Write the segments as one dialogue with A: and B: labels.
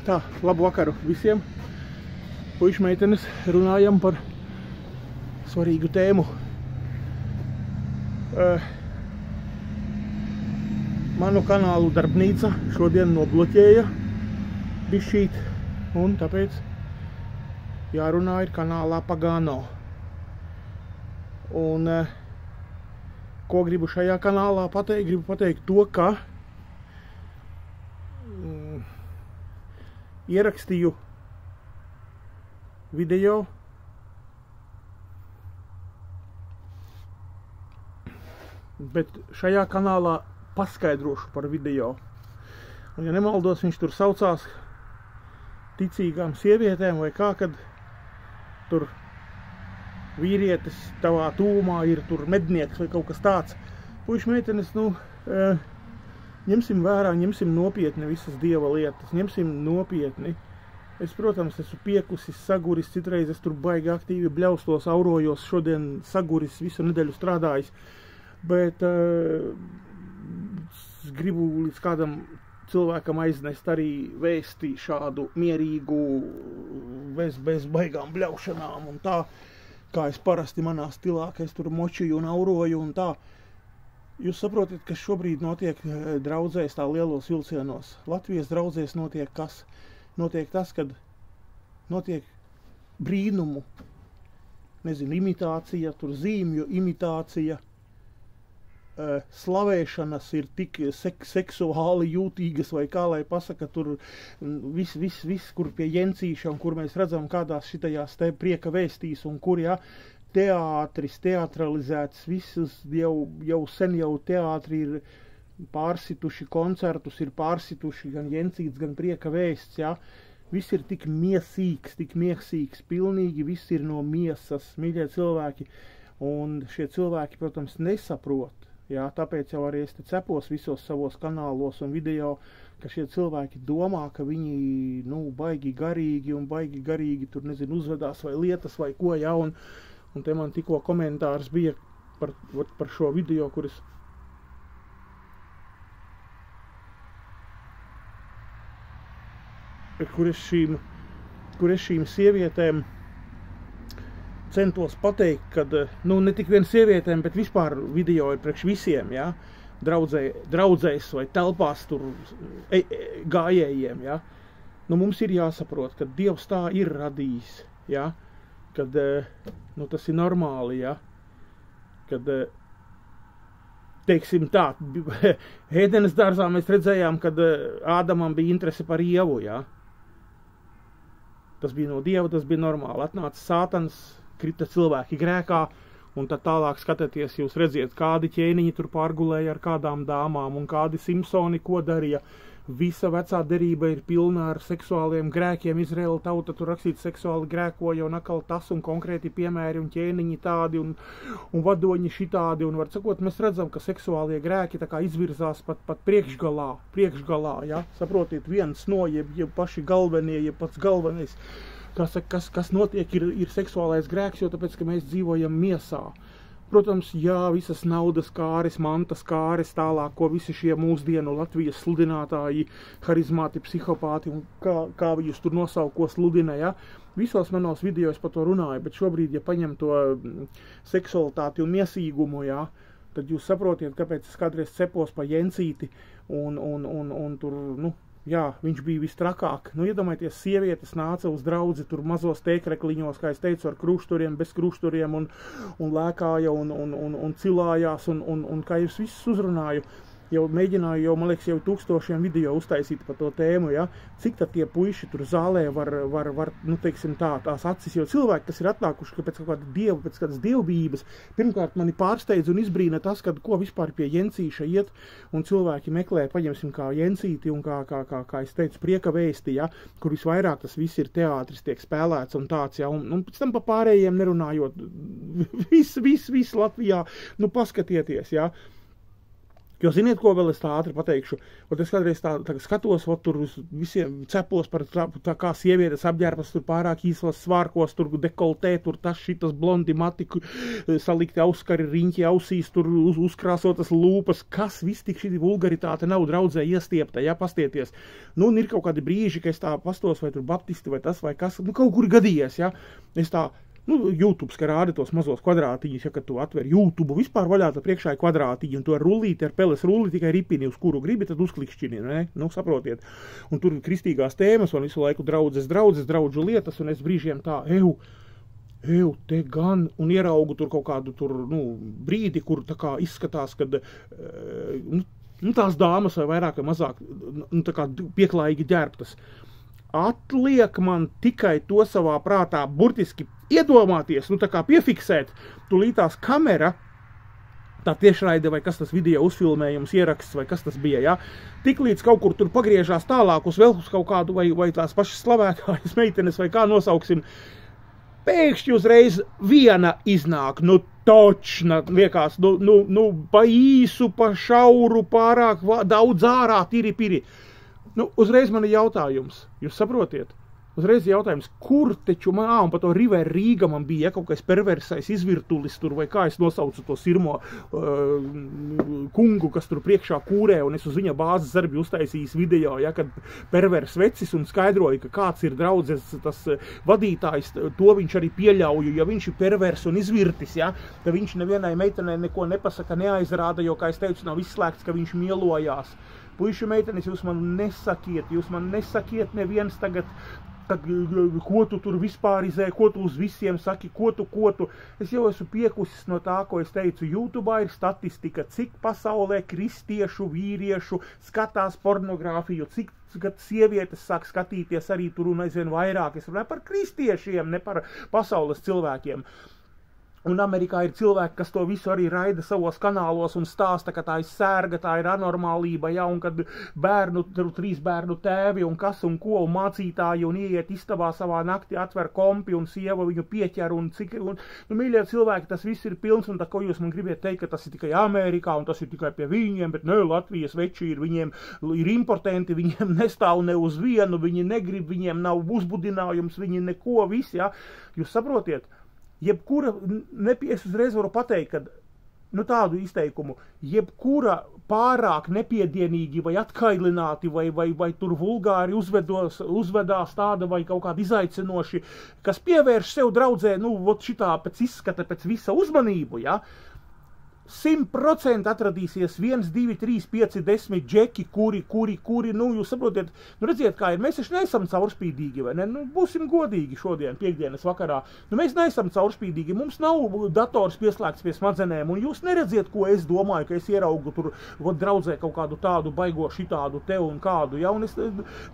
A: Tā, labu vakaru visiem. Puiši meitenes, runājam par svarīgu tēmu. Manu kanālu Darbnīca šodien nobloķēja bišķīt, un tāpēc jārunā ir kanālā Pagano. Un ko gribu šajā kanālā pateikt? Gribu pateikt to, ka ierakstīju video, bet šajā kanālā paskaidrošu par video. Un, ja nemaldos, viņš tur saucās ticīgām sievietēm vai kā, kad tur vīrietis tavā tūmā ir tur mednieks vai kaut kas tāds. Puiši meitenes, ņemsim vērā, ņemsim nopietni visas Dieva lietas, ņemsim nopietni. Es, protams, esmu piekusis, saguris, citreiz es tur baigi aktīvi bļaustos, aurojos, šodien saguris, visu nedēļu strādājis, bet es gribu līdz kādam cilvēkam aiznest arī vēsti šādu mierīgu, bez baigām bļaušanām un tā, kā es parasti manā stilā, ka es tur močiju un auroju un tā. Jūs saprotat, kas šobrīd notiek draudzēs tā lielos vilcienos. Latvijas draudzēs notiek kas? Notiek tas, kad notiek brīnumu, nezinu, imitācija, tur zīmju imitācija, slavēšanas ir tik seksuāli jūtīgas vai kā lai pasaka, tur viss, kur pie Jencīša un kur mēs redzam kādās šitajās te prieka vēstīs un kur, ja, teātris, teatralizēts, visus jau sen jau teātri ir pārsituši, koncertus ir pārsituši, gan Jencīts, gan prieka vēsts, ja. Viss ir tik miesīgs, pilnīgi viss ir no miesas, mīļie cilvēki. Un šie cilvēki, protams, nesaprot, ja, tāpēc jau arī es te cepos visos savos kanālos un video, ka šie cilvēki domā, ka viņi, baigi garīgi tur, nezinu, uzvedās vai lietas vai ko, ja, un te man tikko komentārs bija par šo video, kur es šīm sievietēm centos pateikt, kad, ne tik vien sievietēm, bet vispār video ir priekš visiem, ja, draudzēs vai telpās tur gājējiem, ja. Mums ir jāsaprot, ka Dievs tā ir radījis, ja, kad, tas ir normāli, ja, kad, teiksim tā, Ēdenes dārzā mēs redzējām, kad Ādamam bija interese par Ievu, ja. Tas bija no Dieva, tas bija normāli. Atnāca Sātans, krita cilvēki grēkā, un tad tālāk skatāties, jūs redziet, kādi ķēniņi tur pārgulēja ar kādām dāmām, un kādi Simpsoni ko darīja. Visa vecā derība ir pilna ar seksuāliem grēkiem, Izraela tauta tur rakstīt seksuāli grēkoja, un atkal tas, un konkrēti piemēri, un ķēniņi tādi, un vadoņi šitādi, un var sakot, mēs redzam, ka seksuālie grēki tā kā izvirzās pat priekšgalā, ja, saprotiet, viens no, jeb paši galvenie, jeb pats galvenais, kas notiek, ir seksuālais grēks, jo tāpēc, ka mēs dzīvojam miesā. Protams, jā, visas naudas kāres, mantas kāres, tālāk, ko visi šie mūsdienu Latvijas sludinātāji, harizmāti, psihopāti un kā viņus tur nosauko sludina, ja. Visos manos videos par to runāju, bet šobrīd, ja paņem to seksualitāti un miesīgumu, ja, tad jūs saprotiet, kāpēc es kādreiz cepos pa Jencīti un tur, jā, viņš bija vistrakāk. Iedomājieties, sievietes nāca uz draudzi tur mazos tēkrekliņos, kā es teicu, ar krušturiem, bez krušturiem un lēkāja un cilājās un kā jūs visus uzrunāju. Mēģināju, man liekas, jau 1000 video uztaisīt par to tēmu, ja? Cik tad tie puiši tur zālē var teiksim tā, tās acis, jo cilvēki, kas ir atnākuši pēc kādas dievbijības, pirmkārt mani pārsteidz un izbrīna tas, kad ko vispār pie Jencīša iet, un cilvēki meklē, paņemsim kā Jencīti un kā es teicu, prieka vēsti, ja? Kur visvairāk tas viss ir teātris, tiek spēlēts un tāds, ja? Un pēc tam pa pārējiem nerunājot, viss Latvijā, paskatieties, ja? Jo ziniet, ko vēl es tā ātri pateikšu? Ot es kādreiz tā skatos, tur visiem cepos par tā kā sievietes apģērbas, tur pārāk īsos svārkos, tur dekoltē, tur tas šitas blondi matiku, salikti auskari, riņķi ausīs, tur uzkrāsotas lūpas, kas viss tik šī vulgaritāte nav draudzē iestiepta, ja, pastieties. Nu, un ir kaut kādi brīži, ka es tā pastos, vai tur baptisti, vai tas, vai kas, nu, kaut kur gadījies, ja, es tā, nu, YouTube, ka rāda tos mazos kvadrātiņus, ja, kad tu atver YouTube, vispār vaļā tā priekšā ir kvadrātiņi, un to ar rullīti, ar peles rulli tikai ripini, uz kuru gribi, tad uzklikšķini, ne? Nu, saprotiet. Un tur ir kristīgās tēmas, un visu laiku draudžu lietas, un es brīžiem tā, te gan, un ieraugu tur kaut kādu tur, nu, brīdi, kur tā kā izskatās, kad, nu, tās dāmas vai vairāk vai mazāk, nu, tā kā pieklājīgi ģērbtas. Atliek man tikai to savā prātā burtiski iedomāties, nu tā kā piefiksēt, tūlītās kamera, tā tiešraide vai kas tas video uzfilmējums, ieraksts vai kas tas bija, ja? Tiklīdz kaut kur tur pagriežās tālāk uz vēl uz kaut kādu vai tās pašas slavētājas meitenes vai kā nosauksim, pēkšņi uzreiz viena iznāk, nu točna, liekas, nu pa īsu, pa šauru, pārāk daudz ārā, tiri-piri. Nu, uzreiz man ir jautājums, jūs saprotiet? Uzreiz jautājums, kur teču un pa to River Rīga man bija, ja, kaut kāds perversais izvirtulis tur, vai kā es nosaucu to sirmo kungu, kas tur priekšā kūrē, un es uz viņa bāzes arī biju uztaisījis video, ja, kad pervers vecis un skaidroja, ka kāds ir draudzes tas vadītājs, to viņš arī pieļauju, ja viņš ir pervers un izvirtis, ja, tad viņš nevienai meitenei neko nepasaka, neaizrāda, jo, kā es teicu, nav izslēgts, ka viņš mielojās. Puiši meitenes, jūs man nesakiet neviens tagad, kad, ko tu tur vispārizē, ko tu uz visiem saki, ko tu. Es jau esmu piekusis no tā, ko es teicu, YouTube'ā ir statistika, cik pasaulē kristiešu, vīriešu skatās pornogrāfiju, cik sievietes sāk skatīties arī tur un aizvien vairāk. Es runāju par kristiešiem, ne par pasaules cilvēkiem. Un Amerikā ir cilvēki, kas to visu arī raida savos kanālos un stāsta, ka tā ir sērga, tā ir anormālība, ja, un kad trīs bērnu tēvi un kas un ko, un mācītāji, un ieiet istabā savā naktī, atver kompi, un sieva viņu pieķer, un cik, un, nu, mīļie cilvēki, tas viss ir pilns, un tā, ko jūs man gribiet teikt, ka tas ir tikai Amerikā, un tas ir tikai pie viņiem, bet ne, Latvijas veči ir, viņiem ir importanti, viņiem nestāv ne uz vienu, viņi negrib, viņiem nav uzbudinājums, viņi neko, visi, ja, jūs saprotiet? Jebkura, es uzreiz varu pateikt, ka, nu tādu izteikumu, jebkura pārāk nepiedienīgi vai atkailināti vai tur vulgāri uzvedās tāda vai kaut kādi izaicinoši, kas pievērš sev draudzē, nu, šitā pēc izskata, pēc visa uzmanību, ja, 100% atradīsies 1, 2, 3, 5, 10 džeki, kuri, nu, jūs saprotiet, nu, redziet, kā ir, mēs taču neesam caurspīdīgi, vai ne, nu, būsim godīgi šodien, piekdienas vakarā, nu, mēs neesam caurspīdīgi, mums nav dators pieslēgts pie smadzenēm, un jūs neredziet, ko es domāju, ka es ieraugu tur, draudzē kaut kādu tādu baigo šitādu te un kādu, ja, un es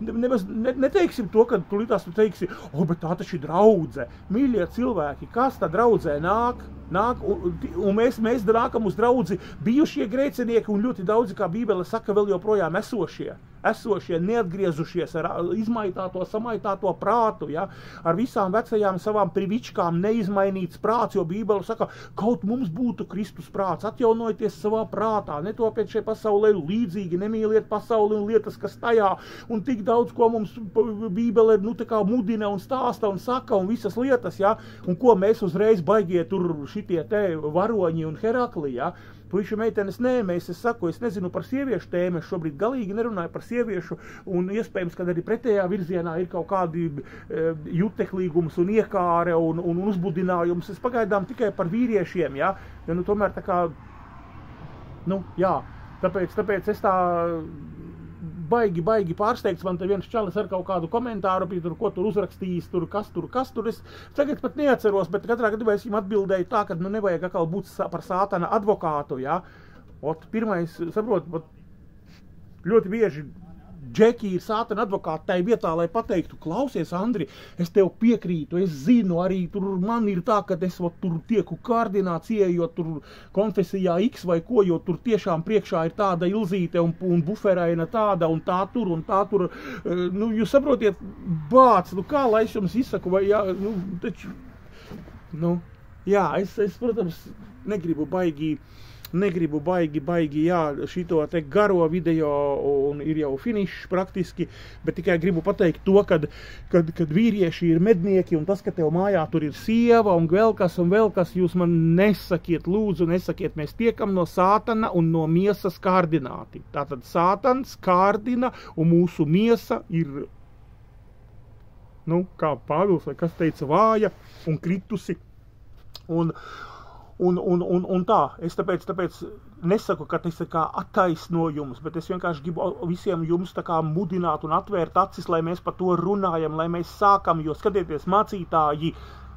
A: neteiksim to, ka tulītās tu teiksi, bet tā taču ir draudze, mīļie cilvēki, kas tā draudzē nāk, un mēs nākam uz draudzi bijušie grēcinieki un ļoti daudzi, kā Bībele saka, vēl joprojām esošie, neatgriezušies ar izmaitāto, samaitāto prātu, ja, ar visām vecajām savām privičkām neizmainīts prāts, jo Bībele saka, kaut mums būtu Kristus prāts, atjaunojieties savā prātā, netopiet šai pasaulē līdzīgi, nemīliet pasauli un lietas, kas tajā, un tik daudz, ko mums Bībele, nu, tā kā mudina un stāsta un saka, un visas lietas, ja, un ko mēs uzreiz baigie tur šitie te varoņi un Herakli, ja, puiši meitenes, nē, es nezinu par sieviešu tēmu, es šobrīd galīgi nerunāju par sieviešu, un iespējams, kad arī pretējā virzienā ir kaut kādi juteklīgums un iekāre un uzbudinājums. Es pagaidām tikai par vīriešiem, ja, jo, nu, tomēr tā kā, nu, jā, tāpēc es tā baigi pārsteigts, man te viens čalis ar kaut kādu komentāru bija, tur, ko tur uzrakstījis, tur, kas tur, es tagad pat neatceros, bet katrā gadījumā es viņam atbildēju tā, ka, nu, nevajag atkal būt par sātana advokātu, ja, pirmais, saprot, ļoti bieži džeki ir sātana advokāti tai vietā, lai pateiktu, klausies, Andri, es tev piekrītu, es zinu, arī tur man ir tā, ka es tur tieku kārdināts, ieejot tur konfesijā X vai ko, jo tur tiešām priekšā ir tāda ilzīte un buferaina tāda un tā tur, nu, jūs saprotiet, bāc, nu, kā lai es jums izsaku, vai, jā, nu, taču, nu, jā, es, protams, negribu baigi negribu baigi, jā, šito te garo video un ir jau finišs praktiski, bet tikai gribu pateikt to, kad vīrieši ir mednieki un tas, ka tev mājā tur ir sieva un vēl kas, jūs man nesakiet, lūdzu, nesakiet, mēs tiekam no sātana un no miesas kārdināti. Tātad sātans kārdina un mūsu miesa ir, kā Pāvils vai kas teica, vāja un kritusi. Un tā, es tāpēc nesaku, ka tas ir kā attaisnojums, bet es vienkārši gribu visiem jums tā kā mudināt un atvērt acis, lai mēs par to runājam, lai mēs sākam, jo skatieties, mācītāji,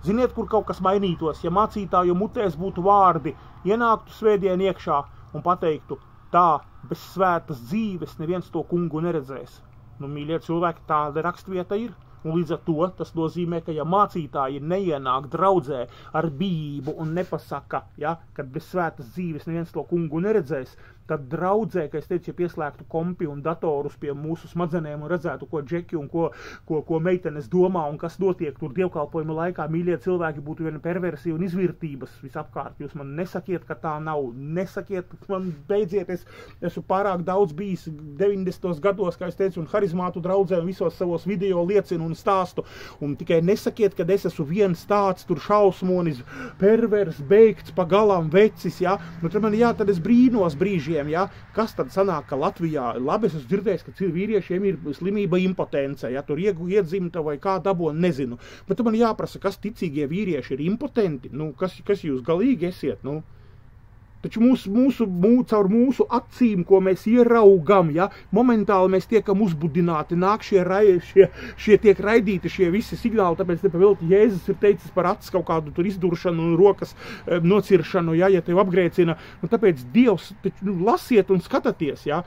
A: ziniet, kur kaut kas mainītos, ja mācītāju mutēs būtu vārdi, ienāktu svētdien iekšā un pateiktu, tā, bez svētas dzīves neviens to kungu neredzēs. Mīļie cilvēki, tāda rakstvieta ir. Un līdz ar to tas nozīmē, ka ja mācītāji neienāk draudzē ar bijību un nepasaka, ja, kad bez svētas dzīves neviens to kungu neredzēs, tad draudzē, ka es teicu, ja pieslēgtu kompi un datorus pie mūsu smadzenēm un redzētu, ko džeki un ko meitenes domā un kas notiek tur dievkalpojuma laikā, mīļie cilvēki, būtu viena perversija un izvērtības visapkārt. Jūs man nesakiet, ka tā nav. Nesakiet, man beidziet, es esmu pārāk daudz bijis 90. gados, kā es teicu, un harizmātu draudzē un visos savos video liecinu un stāstu. Un tikai nesakiet, ka es esmu viens tāds tur šausmonis, pervers, beigts, pagalām vecis, ja. Tad man tad es brīnos brīžiem. Ja? Kas tad sanāk, ka Latvijā, labi, es esmu dzirdējis, ka vīriešiem ir slimība impotence, ja tur iedzimta vai kā dabona, nezinu. Bet man jāprasa, kas ticīgie vīrieši ir impotenti, kas jūs galīgi esiet, Taču caur mūsu acīm, ko mēs ieraugam, ja, momentāli mēs tiekam uzbudināti, nāk šie tiek raidīti šie visi signāli, tāpēc nepavilti Jēzus ir teicis par acis kaut kādu tur izduršanu un rokas nociršanu, ja tev apgrēcina. Tāpēc Dievs, lasiet un skatāties, ja,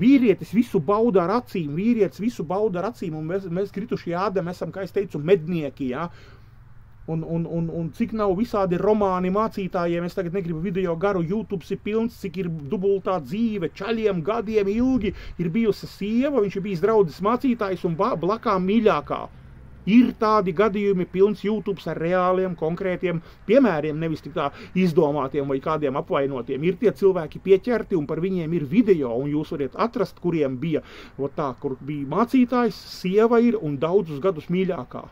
A: vīrietis visu bauda ar acīm, un mēs kritušie Ādami esam, kā es teicu, mednieki, ja. Un cik nav visādi romāni mācītājiem, es tagad negribu video garu, YouTube ir pilns, cik ir dubultā dzīve, čaļiem gadiem ilgi ir bijusi sieva, viņš ir bijis draudzes mācītājs un blakām mīļākā. Ir tādi gadījumi pilns YouTube ar reāliem, konkrētiem piemēriem, nevis tik tā izdomātiem vai kādiem apvainotiem. Ir tie cilvēki pieķerti un par viņiem ir video, un jūs varat atrast, kuriem bija, kur bija mācītājs, sieva ir un daudzus gadus mīļākā.